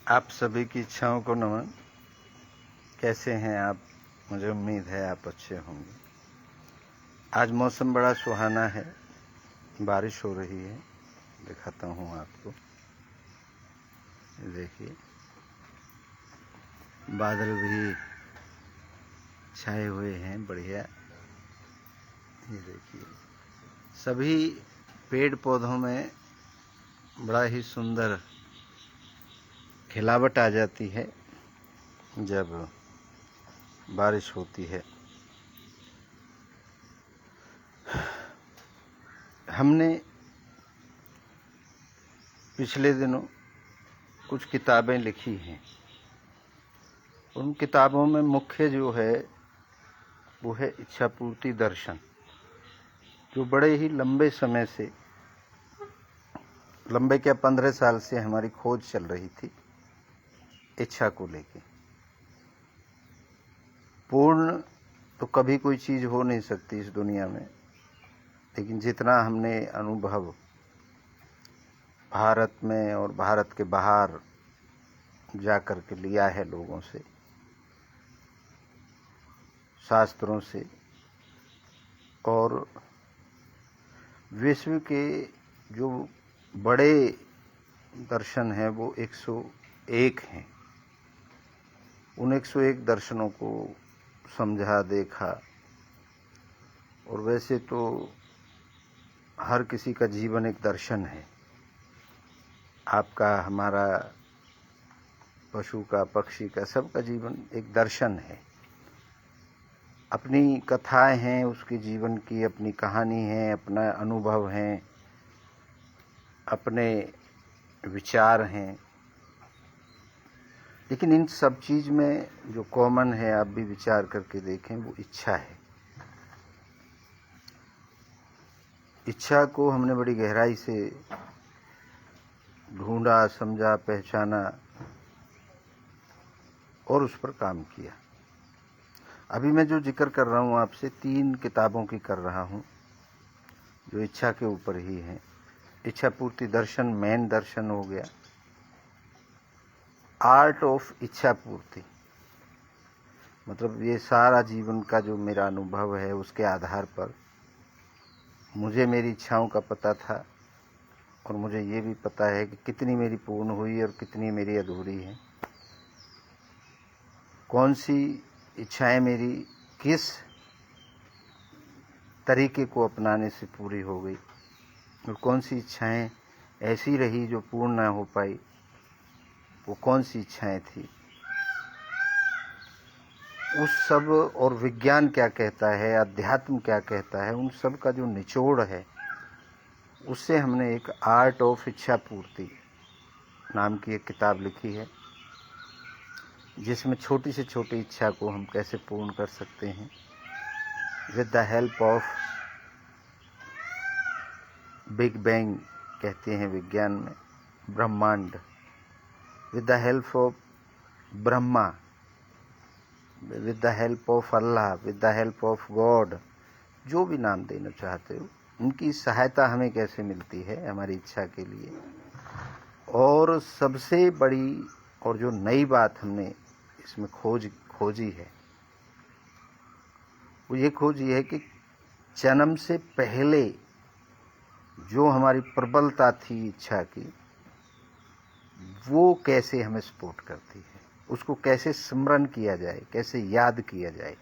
आप सभी की इच्छाओं को नमन। कैसे हैं आप? मुझे उम्मीद है आप अच्छे होंगे। आज मौसम बड़ा सुहाना है, बारिश हो रही है। दिखाता हूँ आपको, देखिए बादल भी छाए हुए हैं, बढ़िया। ये देखिए सभी पेड़ पौधों में बड़ा ही सुंदर खिलावट आ जाती है जब बारिश होती है। हमने पिछले दिनों कुछ किताबें लिखी हैं। उन किताबों में मुख्य जो है वो है इच्छापूर्ति दर्शन, जो बड़े ही लंबे समय से, लंबे क्या 15 साल से हमारी खोज चल रही थी इच्छा को लेके। पूर्ण तो कभी कोई चीज़ हो नहीं सकती इस दुनिया में, लेकिन जितना हमने अनुभव भारत में और भारत के बाहर जा कर के लिया है लोगों से, शास्त्रों से, और विश्व के जो बड़े दर्शन हैं वो 101 हैं। उन 101 दर्शनों को समझा, देखा। और वैसे तो हर किसी का जीवन एक दर्शन है। आपका, हमारा, पशु का, पक्षी का, सबका जीवन एक दर्शन है। अपनी कथाएं हैं उसके जीवन की, अपनी कहानी है, अपना अनुभव है, अपने विचार हैं। लेकिन इन सब चीज़ में जो कॉमन है, आप भी विचार करके देखें, वो इच्छा है। इच्छा को हमने बड़ी गहराई से ढूंढा, समझा, पहचाना और उस पर काम किया। अभी मैं जो जिक्र कर रहा हूँ आपसे, 3 किताबों की कर रहा हूँ जो इच्छा के ऊपर ही है। इच्छापूर्ति दर्शन मेन दर्शन हो गया। आर्ट ऑफ इच्छा पूर्ति, मतलब ये सारा जीवन का जो मेरा अनुभव है उसके आधार पर मुझे मेरी इच्छाओं का पता था, और मुझे ये भी पता है कि कितनी मेरी पूर्ण हुई और कितनी मेरी अधूरी है। कौन सी इच्छाएं मेरी किस तरीके को अपनाने से पूरी हो गई, और कौन सी इच्छाएं ऐसी रही जो पूर्ण ना हो पाई। वो कौन सी इच्छाएं थी, उस सब, और विज्ञान क्या कहता है, अध्यात्म क्या कहता है, उन सब का जो निचोड़ है, उससे हमने एक आर्ट ऑफ इच्छा पूर्ति नाम की एक किताब लिखी है, जिसमें छोटी से छोटी इच्छा को हम कैसे पूर्ण कर सकते हैं with the help of big bang, कहते हैं विज्ञान में, ब्रह्मांड, with the help of Brahma, with the help of Allah, with the help of God, जो भी नाम देना चाहते हो, उनकी सहायता हमें कैसे मिलती है हमारी इच्छा के लिए। और सबसे बड़ी और जो नई बात हमने इसमें खोजी है, वो ये खोजी है कि जन्म से पहले जो हमारी प्रबलता थी इच्छा की, वो कैसे हमें सपोर्ट करती है, उसको कैसे स्मरण किया जाए, कैसे याद किया जाए।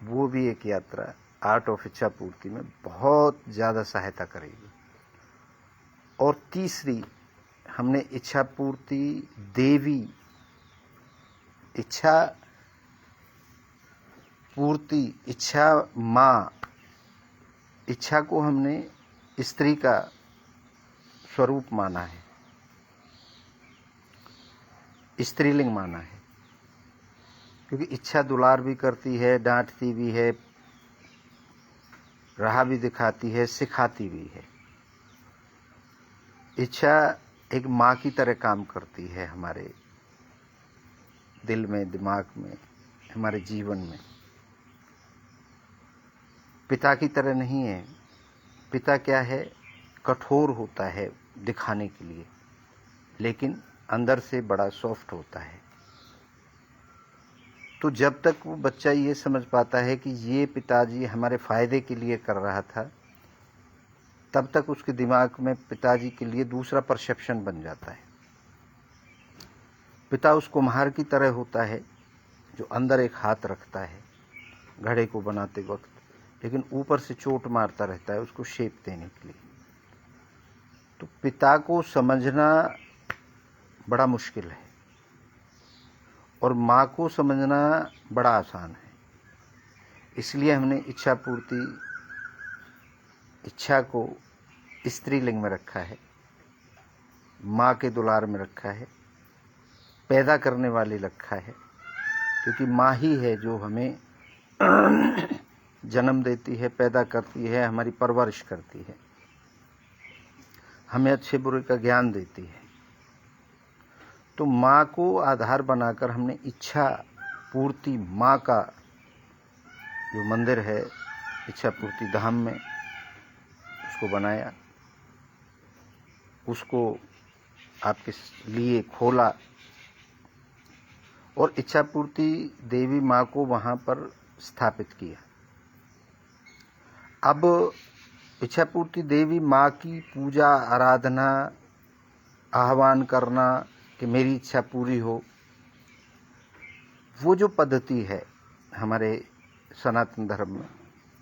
वो भी एक यात्रा आर्ट ऑफ इच्छा पूर्ति में बहुत ज़्यादा सहायता करेगी। और तीसरी, हमने इच्छा पूर्ति देवी, इच्छा पूर्ति, इच्छा माँ, इच्छा को हमने स्त्री का स्वरूप माना है, स्त्रीलिंग माना है, क्योंकि इच्छा दुलार भी करती है, डांटती भी है, राह भी दिखाती है, सिखाती भी है। इच्छा एक माँ की तरह काम करती है हमारे दिल में, दिमाग में, हमारे जीवन में। पिता की तरह नहीं है। पिता क्या है, कठोर होता है दिखाने के लिए, लेकिन अंदर से बड़ा सॉफ्ट होता है। तो जब तक वो बच्चा ये समझ पाता है कि ये पिताजी हमारे फ़ायदे के लिए कर रहा था, तब तक उसके दिमाग में पिताजी के लिए दूसरा परसेप्शन बन जाता है। पिता उस कुम्हार की तरह होता है जो अंदर एक हाथ रखता है घड़े को बनाते वक्त, लेकिन ऊपर से चोट मारता रहता है उसको शेप देने के लिए। तो पिता को समझना बड़ा मुश्किल है और माँ को समझना बड़ा आसान है। इसलिए हमने इच्छा पूर्ति, इच्छा को स्त्रीलिंग में रखा है, माँ के दुलार में रखा है, पैदा करने वाली रखा है, क्योंकि माँ ही है जो हमें जन्म देती है, पैदा करती है, हमारी परवरिश करती है, हमें अच्छे बुरे का ज्ञान देती है। तो माँ को आधार बनाकर हमने इच्छा पूर्ति माँ का जो मंदिर है इच्छा पूर्ति धाम में, उसको बनाया, उसको आपके लिए खोला और इच्छा पूर्ति देवी माँ को वहाँ पर स्थापित किया। अब इच्छा पूर्ति देवी माँ की पूजा आराधना, आह्वान करना कि मेरी इच्छा पूरी हो, वो जो पद्धति है हमारे सनातन धर्म में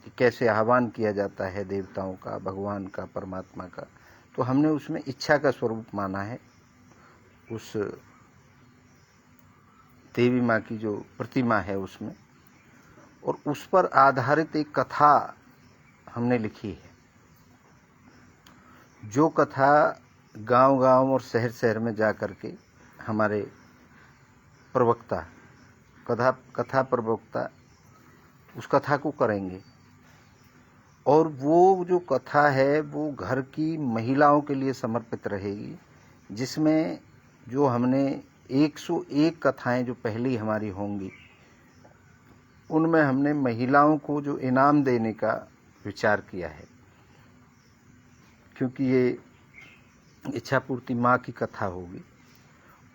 कि कैसे आह्वान किया जाता है देवताओं का, भगवान का, परमात्मा का, तो हमने उसमें इच्छा का स्वरूप माना है। उस देवी माँ की जो प्रतिमा है उसमें, और उस पर आधारित एक कथा हमने लिखी है, जो कथा गांव-गांव और शहर-शहर में जा कर के हमारे प्रवक्ता, कथा प्रवक्ता उस कथा को करेंगे। और वो जो कथा है वो घर की महिलाओं के लिए समर्पित रहेगी, जिसमें जो हमने 101 कथाएं जो पहली हमारी होंगी, उनमें हमने महिलाओं को जो इनाम देने का विचार किया है, क्योंकि ये इच्छा पूर्ति माँ की कथा होगी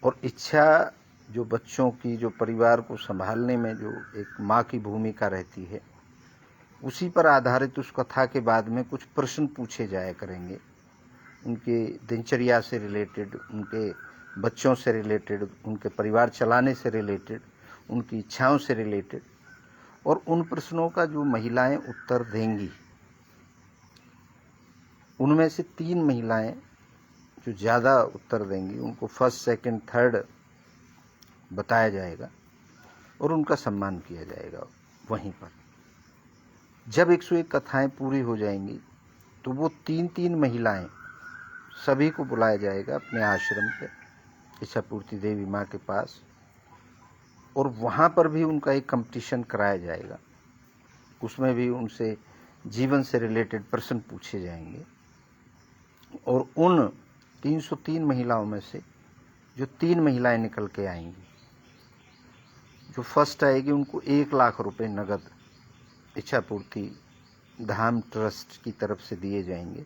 और इच्छा जो बच्चों की, जो परिवार को संभालने में जो एक माँ की भूमिका रहती है, उसी पर आधारित उस कथा के बाद में कुछ प्रश्न पूछे जाया करेंगे, उनके दिनचर्या से रिलेटेड, उनके बच्चों से रिलेटेड, उनके परिवार चलाने से रिलेटेड, उनकी इच्छाओं से रिलेटेड, और उन प्रश्नों का जो महिलाएं उत्तर देंगी, उनमें से 3 महिलाएं जो ज़्यादा उत्तर देंगी उनको फर्स्ट, सेकंड, थर्ड बताया जाएगा और उनका सम्मान किया जाएगा वहीं पर। जब 101 कथाएं पूरी हो जाएंगी तो वो 3-3 महिलाएं सभी को बुलाया जाएगा अपने आश्रम पे, इच्छा पूर्ति देवी माँ के पास, और वहाँ पर भी उनका एक कंपटीशन कराया जाएगा। उसमें भी उनसे जीवन से रिलेटेड प्रश्न पूछे जाएंगे और उन 303 महिलाओं में से जो 3 महिलाएं निकल के आएंगी, जो फर्स्ट आएगी उनको 1 लाख रुपए नगद इच्छा पूर्ति धाम ट्रस्ट की तरफ से दिए जाएंगे।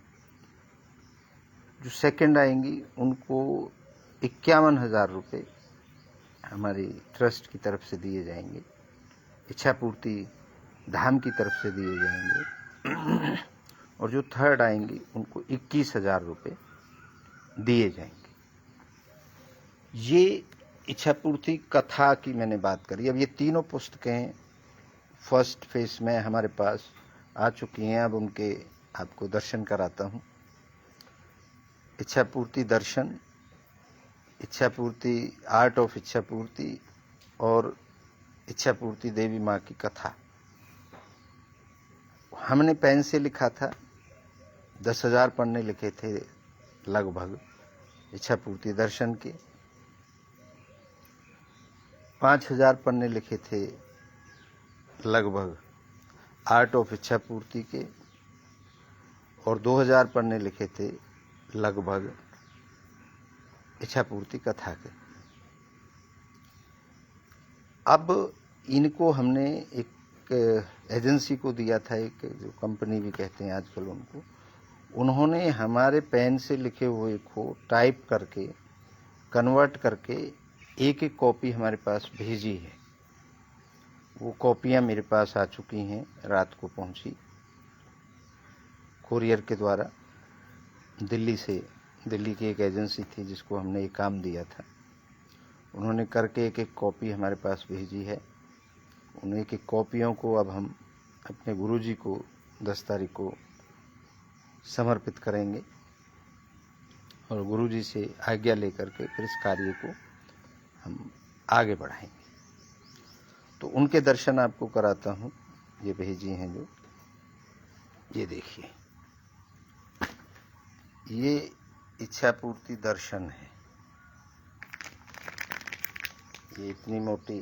जो सेकंड आएंगी उनको 51,000 रुपये हमारी ट्रस्ट की तरफ से दिए जाएंगे, इच्छा पूर्ति धाम की तरफ से दिए जाएंगे। और जो थर्ड आएंगी उनको 21,000 रुपये दिए जाएंगे। ये इच्छा पूर्ति कथा की मैंने बात करी। अब ये तीनों पुस्तकें फर्स्ट फेज में हमारे पास आ चुकी हैं। अब उनके आपको दर्शन कराता हूँ। इच्छा पूर्ति दर्शन, इच्छा पूर्ति आर्ट ऑफ इच्छा पूर्ति और इच्छा पूर्ति देवी माँ की कथा। हमने पेन से लिखा था, 10,000 पन्ने लिखे थे लगभग इच्छा पूर्ति दर्शन के, 5,000 पन्ने लिखे थे लगभग आर्ट ऑफ इच्छा पूर्ति के, और 2,000 पन्ने लिखे थे लगभग इच्छा पूर्ति कथा के। अब इनको हमने एक एजेंसी को दिया था, एक जो कंपनी भी कहते हैं आजकल उनको, उन्होंने हमारे पेन से लिखे हुए को टाइप करके कन्वर्ट करके एक एक कॉपी हमारे पास भेजी है। वो कॉपियाँ मेरे पास आ चुकी हैं, रात को पहुंची कोरियर के द्वारा दिल्ली से। दिल्ली की एक एजेंसी थी जिसको हमने ये काम दिया था, उन्होंने करके एक एक कॉपी हमारे पास भेजी है। उन एक एक कॉपियों को अब हम अपने गुरुजी को 10 तारीख को समर्पित करेंगे और गुरुजी से आज्ञा लेकर के फिर इस कार्य को हम आगे बढ़ाएंगे। तो उनके दर्शन आपको कराता हूँ। ये भेजी हैं जो, ये देखिए, ये इच्छा पूर्ति दर्शन है। ये इतनी मोटी,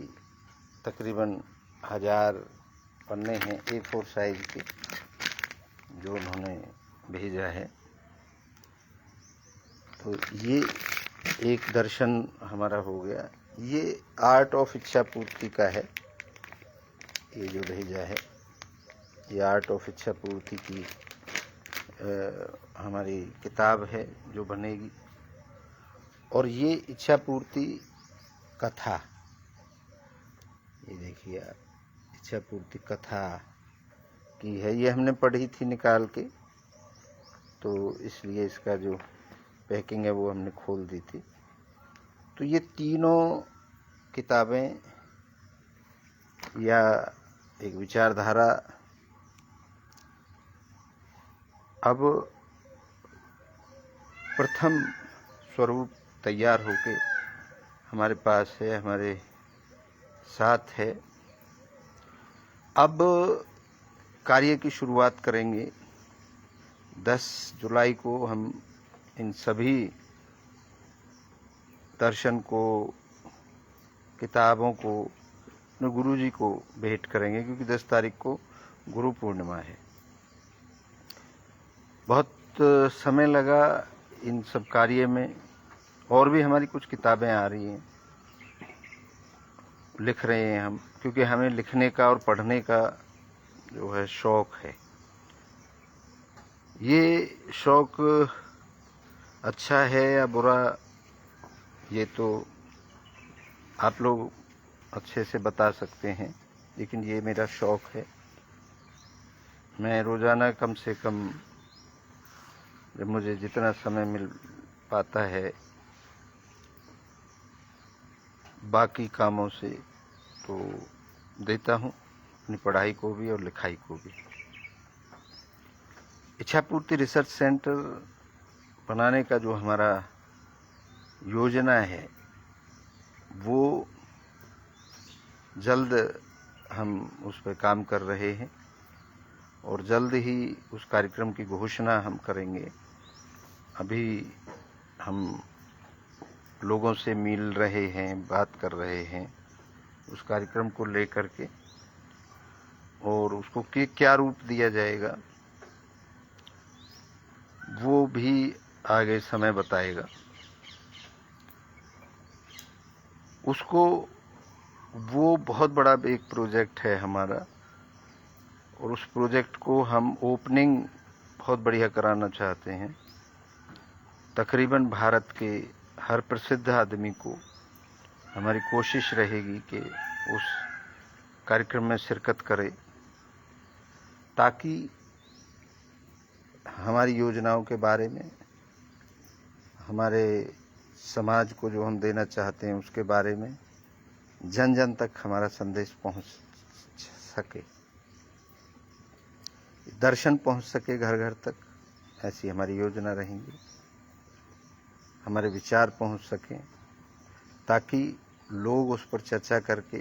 तकरीबन 1000 पन्ने हैं A4 साइज के जो उन्होंने भेजा है। तो ये एक दर्शन हमारा हो गया। ये आर्ट ऑफ इच्छा पूर्ति का है, ये जो भेजा है ये आर्ट ऑफ इच्छा पूर्ति की हमारी किताब है जो बनेगी। और ये इच्छा पूर्ति कथा, ये देखिए आप, इच्छा पूर्ति कथा की है। ये हमने पढ़ी थी निकाल के, तो इसलिए इसका जो पैकिंग है वो हमने खोल दी थी। तो ये तीनों किताबें या एक विचारधारा अब प्रथम स्वरूप तैयार होके हमारे पास है, हमारे साथ है। अब कार्य की शुरुआत करेंगे। 10 जुलाई को हम इन सभी दर्शन को, किताबों को अपने गुरुजी को भेंट करेंगे, क्योंकि 10 तारीख को गुरु पूर्णिमा है। बहुत समय लगा इन सब कार्य में, और भी हमारी कुछ किताबें आ रही हैं, लिख रहे हैं हम, क्योंकि हमें लिखने का और पढ़ने का जो है शौक है। ये शौक अच्छा है या बुरा, ये तो आप लोग अच्छे से बता सकते हैं, लेकिन ये मेरा शौक है। मैं रोज़ाना कम से कम, जब मुझे जितना समय मिल पाता है बाकी कामों से, तो देता हूँ अपनी पढ़ाई को भी और लिखाई को भी। इच्छा पूर्ति रिसर्च सेंटर बनाने का जो हमारा योजना है वो जल्द हम उस पर काम कर रहे हैं और जल्द ही उस कार्यक्रम की घोषणा हम करेंगे। अभी हम लोगों से मिल रहे हैं, बात कर रहे हैं उस कार्यक्रम को लेकर के, और उसको क्या रूप दिया जाएगा वो भी आगे समय बताएगा। उसको, वो बहुत बड़ा एक प्रोजेक्ट है हमारा, और उस प्रोजेक्ट को हम ओपनिंग बहुत बढ़िया कराना चाहते हैं। तकरीबन भारत के हर प्रसिद्ध आदमी को हमारी कोशिश रहेगी कि उस कार्यक्रम में शिरकत करे, ताकि हमारी योजनाओं के बारे में, हमारे समाज को जो हम देना चाहते हैं उसके बारे में जन जन तक हमारा संदेश पहुंच सके, दर्शन पहुंच सके घर घर तक। ऐसी हमारी योजना रहेंगी। हमारे विचार पहुंच सकें, ताकि लोग उस पर चर्चा करके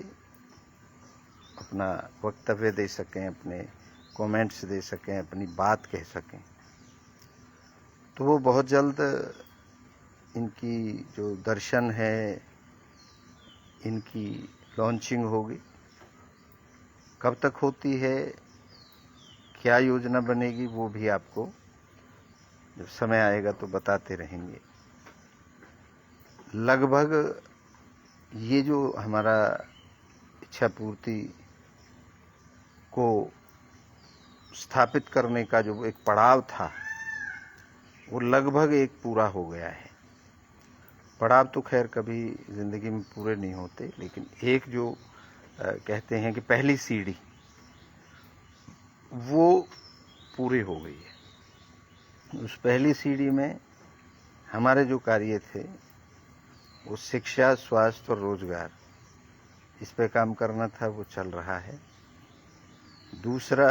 अपना वक्तव्य दे सकें, अपने कमेंट्स दे सकें, अपनी बात कह सकें। तो वो बहुत जल्द इनकी जो दर्शन है, इनकी लॉन्चिंग होगी। कब तक होती है, क्या योजना बनेगी, वो भी आपको जब समय आएगा तो बताते रहेंगे। लगभग ये जो हमारा इच्छा पूर्ति को स्थापित करने का जो एक पड़ाव था, वो लगभग एक पूरा हो गया है। पड़ाव तो खैर कभी ज़िंदगी में पूरे नहीं होते, लेकिन एक जो कहते हैं कि पहली सीढ़ी वो पूरी हो गई है। उस पहली सीढ़ी में हमारे जो कार्य थे वो शिक्षा, स्वास्थ्य और रोजगार, इस पे काम करना था, वो चल रहा है। दूसरा,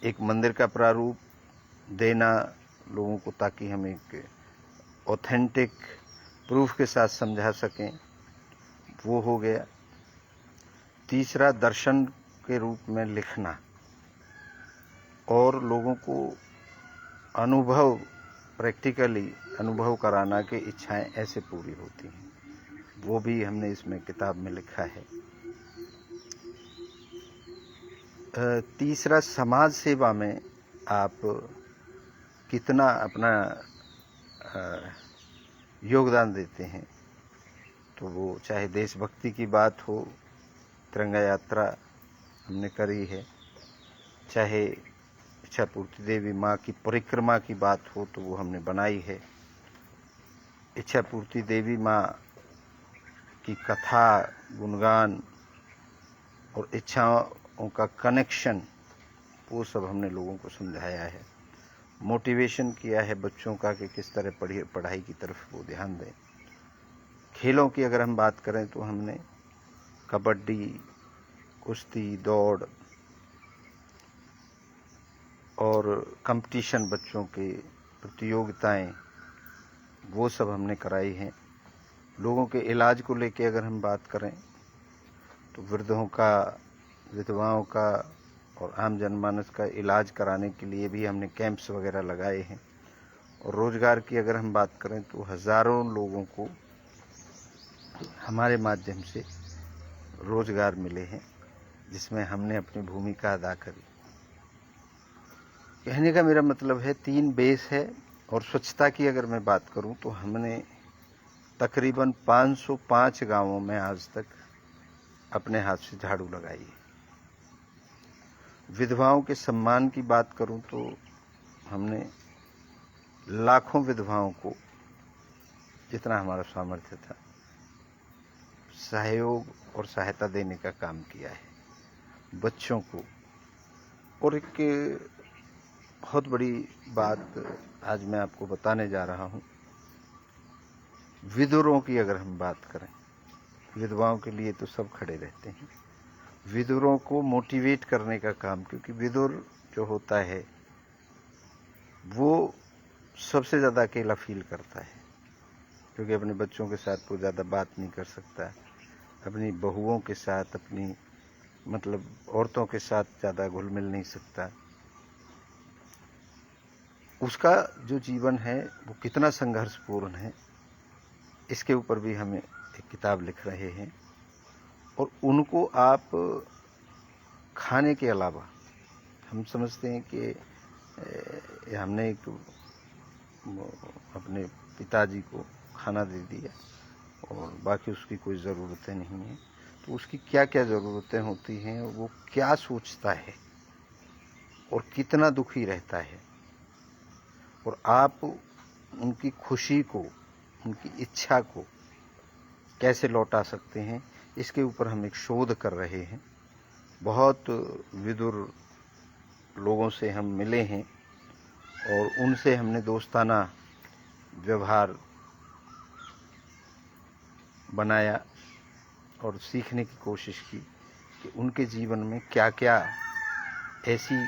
एक मंदिर का प्रारूप देना लोगों को, ताकि हम एक ऑथेंटिक प्रूफ के साथ समझा सकें, वो हो गया। तीसरा, दर्शन के रूप में लिखना और लोगों को अनुभव, प्रैक्टिकली अनुभव कराना कि इच्छाएं ऐसे पूरी होती हैं, वो भी हमने इसमें किताब में लिखा है। तीसरा, समाज सेवा में आप कितना अपना योगदान देते हैं, तो वो चाहे देशभक्ति की बात हो, तिरंगा यात्रा हमने करी है, चाहे इच्छापूर्ति देवी माँ की परिक्रमा की बात हो तो वो हमने बनाई है, इच्छापूर्ति देवी माँ की कथा, गुणगान और इच्छाओं का कनेक्शन, वो सब हमने लोगों को समझाया है। मोटिवेशन किया है बच्चों का कि किस तरह पढ़ाई की तरफ वो ध्यान दें। खेलों की अगर हम बात करें तो हमने कबड्डी, कुश्ती, दौड़ और कंपटीशन, बच्चों के प्रतियोगिताएं, वो सब हमने कराई हैं। लोगों के इलाज को लेके अगर हम बात करें तो वृद्धों का, विधवाओं का और आम जनमानस का इलाज कराने के लिए भी हमने कैंप्स वगैरह लगाए हैं। और रोजगार की अगर हम बात करें तो हजारों लोगों को हमारे माध्यम से रोजगार मिले हैं, जिसमें हमने अपनी भूमिका अदा करी। कहने का मेरा मतलब है 3 बेस है। और स्वच्छता की अगर मैं बात करूं तो हमने तकरीबन 505 गांवों में आज तक अपने हाथ से झाड़ू लगाई है। विधवाओं के सम्मान की बात करूं तो हमने लाखों विधवाओं को, जितना हमारा सामर्थ्य था, सहयोग और सहायता देने का काम किया है। बच्चों को, और एक बहुत बड़ी बात आज मैं आपको बताने जा रहा हूं, विदुरों की अगर हम बात करें, विधवाओं के लिए तो सब खड़े रहते हैं, विदुरों को मोटिवेट करने का काम, क्योंकि विदुर जो होता है वो सबसे ज़्यादा अकेला फील करता है, क्योंकि अपने बच्चों के साथ वो ज़्यादा बात नहीं कर सकता, अपनी बहुओं के साथ, अपनी मतलब औरतों के साथ ज़्यादा घुल मिल नहीं सकता। उसका जो जीवन है वो कितना संघर्षपूर्ण है, इसके ऊपर भी हमें एक किताब लिख रहे हैं। और उनको आप खाने के अलावा, हम समझते हैं कि हमने एक अपने पिताजी को खाना दे दिया और बाकी उसकी कोई ज़रूरतें नहीं हैं, तो उसकी क्या क्या ज़रूरतें होती हैं, वो क्या सोचता है और कितना दुखी रहता है, और आप उनकी खुशी को, उनकी इच्छा को कैसे लौटा सकते हैं, इसके ऊपर हम एक शोध कर रहे हैं। बहुत विदुर लोगों से हम मिले हैं और उनसे हमने दोस्ताना व्यवहार बनाया और सीखने की कोशिश की कि उनके जीवन में क्या क्या ऐसी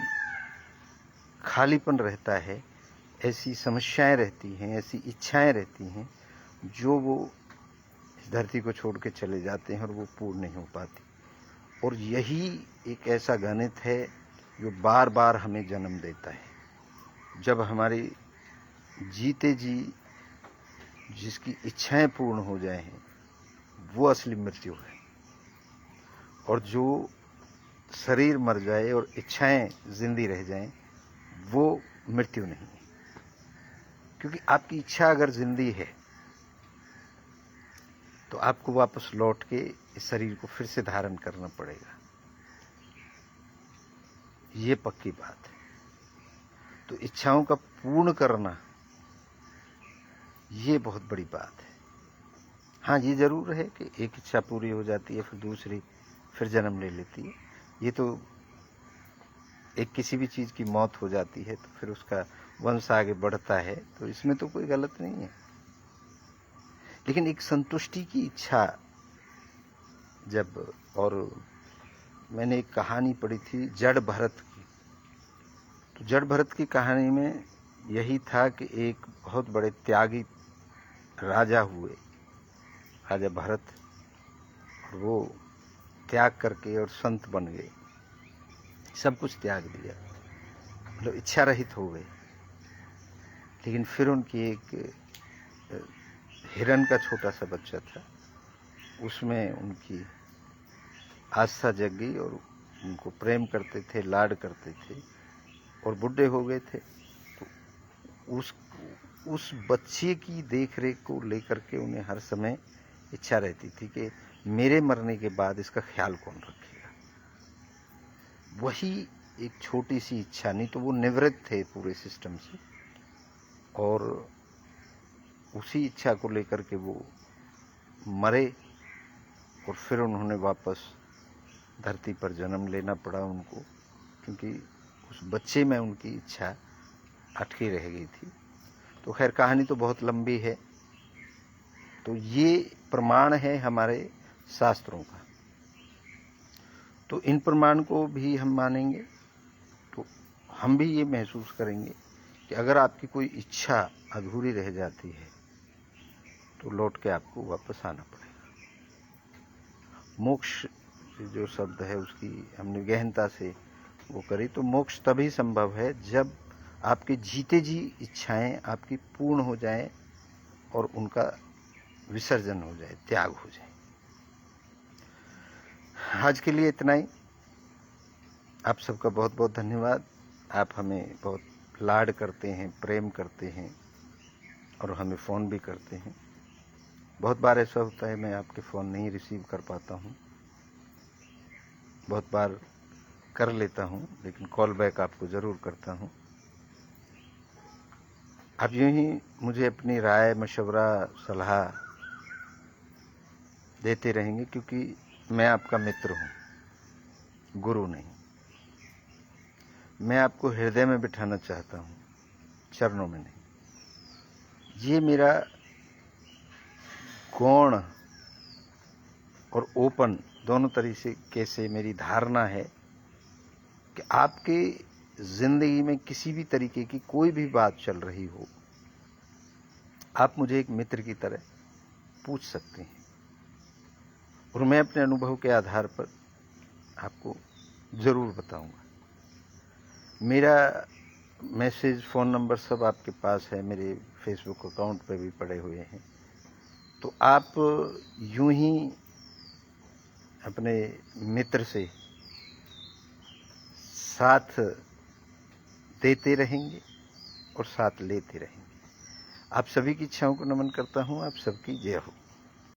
खालीपन रहता है, ऐसी समस्याएं रहती हैं, ऐसी इच्छाएं रहती हैं जो वो इस धरती को छोड़ के चले जाते हैं और वो पूर्ण नहीं हो पाती। और यही एक ऐसा गणित है जो बार बार हमें जन्म देता है। जब हमारी जीते जी जिसकी इच्छाएं पूर्ण हो जाए हैं, वो असली मृत्यु है। और जो शरीर मर जाए और इच्छाएं जिंदी रह जाएं, वो मृत्यु नहीं है। क्योंकि आपकी इच्छा अगर जिंदी है तो आपको वापस लौट के इस शरीर को फिर से धारण करना पड़ेगा, ये पक्की बात है। तो इच्छाओं का पूर्ण करना ये बहुत बड़ी बात है। हाँ, ये ज़रूर है कि एक इच्छा पूरी हो जाती है, फिर दूसरी फिर जन्म ले लेती है। ये तो एक किसी भी चीज़ की मौत हो जाती है तो फिर उसका वंश आगे बढ़ता है, तो इसमें तो कोई गलत नहीं है। लेकिन एक संतुष्टि की इच्छा जब, और मैंने एक कहानी पढ़ी थी जड़ भरत की, तो जड़ भरत की कहानी में यही था कि एक बहुत बड़े त्यागी राजा हुए, राजा भरत, और वो त्याग करके और संत बन गए, सब कुछ त्याग दिया, मतलब इच्छा रहित हो गए। लेकिन फिर उनकी एक हिरण का छोटा सा बच्चा था, उसमें उनकी आस्था जग गई और उनको प्रेम करते थे, लाड करते थे, और बुढ़े हो गए थे। तो उस बच्चे की देख रेख को लेकर के उन्हें हर समय इच्छा रहती थी कि मेरे मरने के बाद इसका ख्याल कौन रखेगा। वही एक छोटी सी इच्छा, नहीं तो वो निवृत्त थे पूरे सिस्टम से, और उसी इच्छा को लेकर के वो मरे, और फिर उन्होंने वापस धरती पर जन्म लेना पड़ा उनको, क्योंकि उस बच्चे में उनकी इच्छा अटकी रह गई थी। तो खैर कहानी तो बहुत लंबी है, तो ये प्रमाण है हमारे शास्त्रों का। तो इन प्रमाण को भी हम मानेंगे तो हम भी ये महसूस करेंगे कि अगर आपकी कोई इच्छा अधूरी रह जाती है तो लौट के आपको वापस आना पड़ेगा। मोक्ष जो शब्द है उसकी हमने गहनता से वो करी, तो मोक्ष तभी संभव है जब आपके जीते जी इच्छाएं आपकी पूर्ण हो जाएं और उनका विसर्जन हो जाए, त्याग हो जाए। आज के लिए इतना ही। आप सबका बहुत बहुत धन्यवाद। आप हमें बहुत लाड करते हैं, प्रेम करते हैं, और हमें फ़ोन भी करते हैं। बहुत बार ऐसा होता है मैं आपके फ़ोन नहीं रिसीव कर पाता हूँ, बहुत बार कर लेता हूँ, लेकिन कॉल बैक आपको ज़रूर करता हूँ। आप यूँ ही मुझे अपनी राय, मशवरा, सलाह देते रहेंगे, क्योंकि मैं आपका मित्र हूँ, गुरु नहीं। मैं आपको हृदय में बिठाना चाहता हूँ, चरणों में नहीं। ये मेरा गौण और ओपन दोनों तरीके से मेरी धारणा है कि आपके जिंदगी में किसी भी तरीके की कोई भी बात चल रही हो, आप मुझे एक मित्र की तरह पूछ सकते हैं, और मैं अपने अनुभव के आधार पर आपको ज़रूर बताऊंगा। मेरा मैसेज, फ़ोन नंबर सब आपके पास है, मेरे फेसबुक अकाउंट पे भी पड़े हुए हैं। तो आप यूं ही अपने मित्र से साथ देते रहेंगे और साथ लेते रहेंगे। आप सभी की इच्छाओं को नमन करता हूं। आप सबकी जय हो।